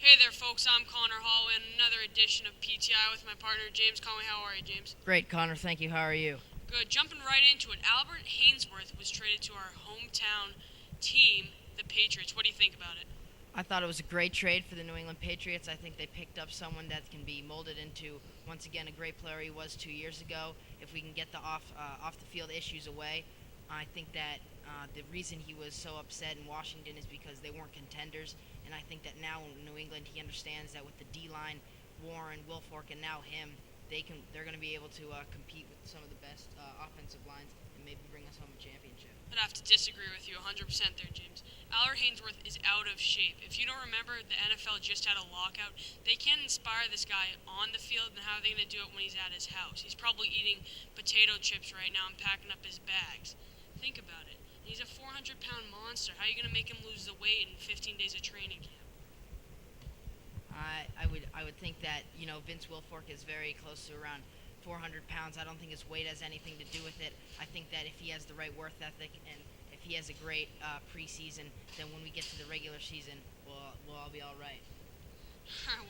Hey there, folks. I'm Connor Hall in another edition of PTI with my partner, James Conway. How are you, James? Great, Connor. Thank you. How are you? Good. Jumping right into it, Albert Hainsworth was traded to our hometown team, the Patriots. What do you think about it? I thought it was a great trade for the New England Patriots. I think they picked up someone that can be molded into, once again, a great player he was 2 years ago. If we can get the off the field issues away, I think that the reason he was so upset in Washington is because they weren't contenders. And I think that now in New England, he understands that with the D line, Warren, Wilfork, and now him, they're going to be able to compete with some of the best offensive lines and maybe bring us home a championship. I'd have to disagree with you 100% there, James. Albert Hainsworth is out of shape. If you don't remember, the NFL just had a lockout. They can't inspire this guy on the field, and how are they going to do it when he's at his house? He's probably eating potato chips right now and packing up his bags. Think about it. He's a 400-pound monster. How are you going to make him lose the weight in 15 days of training camp? I would think that Vince Wilfork is very close to around 400 pounds. I don't think his weight has anything to do with it. I think that if he has the right work ethic and if he has a great preseason, then when we get to the regular season, we'll all be all right.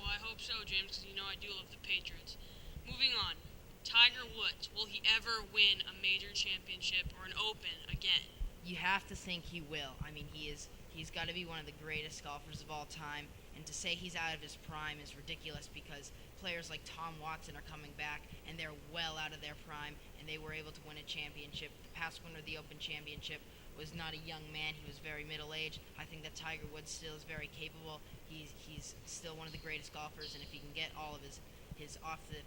Well, I hope so, James, because I do love the Patriots. Moving on. Tiger Woods, will he ever win a major championship or an Open again? You have to think he will. I mean, he's got to be one of the greatest golfers of all time, and to say he's out of his prime is ridiculous because players like Tom Watson are coming back, and they're well out of their prime, and they were able to win a championship. The past winner of the Open Championship was not a young man. He was very middle-aged. I think that Tiger Woods still is very capable. He's still one of the greatest golfers, and if he can get all of his off the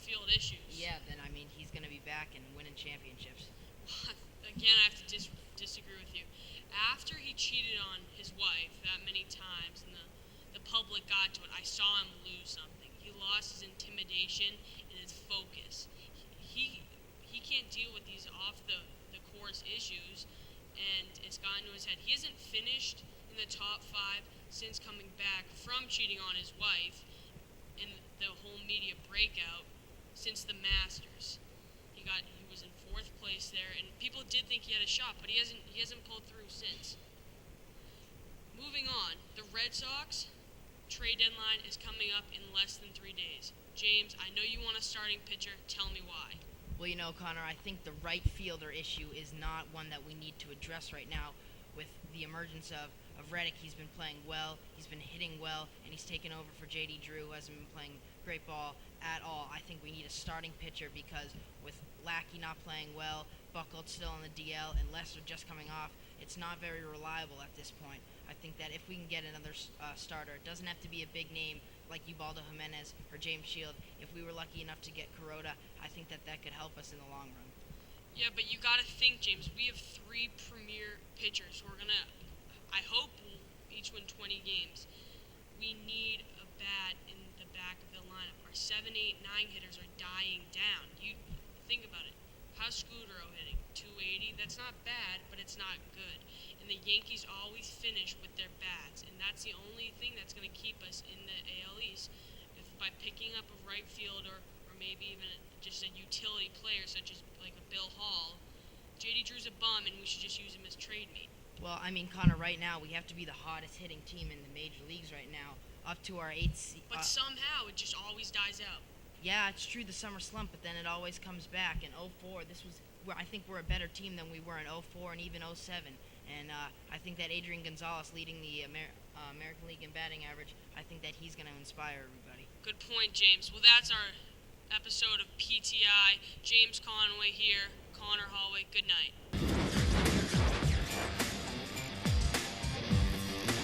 field issues. Yeah, then I mean he's going to be back and winning championships. Again, I have to disagree with you. After he cheated on his wife that many times and the public got to it, I saw him lose something. He lost his intimidation and his focus. He can't deal with these off the course issues, and it's gotten to his head. He hasn't finished in the top 5 since coming back from cheating on his wife in the whole media breakout since the Masters. He was in 4th place there, and people did think he had a shot, but he hasn't pulled through since. Moving on, the Red Sox trade deadline is coming up in less than 3 days. James, I know you want a starting pitcher. Tell me why. Well, Connor, I think the right fielder issue is not one that we need to address right now. With the emergence of Reddick, he's been playing well, he's been hitting well, and he's taken over for J.D. Drew, who hasn't been playing great ball at all. I think we need a starting pitcher because with Lackey not playing well, Buchholz still on the DL, and Lester just coming off, it's not very reliable at this point. I think that if we can get another starter, it doesn't have to be a big name like Ubaldo Jimenez or James Shield. If we were lucky enough to get Kuroda, I think that could help us in the long run. Yeah, but you got to think, James. We have 3 premier pitchers who are going to, I hope, will each win 20 games. We need a bat in the back of the lineup. Our 7, 8, 9 hitters are dying down. You think about it. How's Scudero hitting? 280? That's not bad, but it's not good. And the Yankees always finish with their bats, and that's the only thing that's going to keep us in the AL East. If by picking up a right fielder or maybe even just a utility player such as like a Bill Hall, J.D. Drew's a bum, and we should just use him as trade bait. Well, I mean, Connor, right now we have to be the hottest hitting team in the major leagues right now, up to our 8th. But somehow it just always dies out. Yeah, it's true, the summer slump, but then it always comes back. In 04, I think we're a better team than we were in 04 and even 07. And I think that Adrian Gonzalez leading the American League in batting average, I think that he's going to inspire everybody. Good point, James. Well, that's our episode of PTI. James Conway here, Connor Hallway. Good night.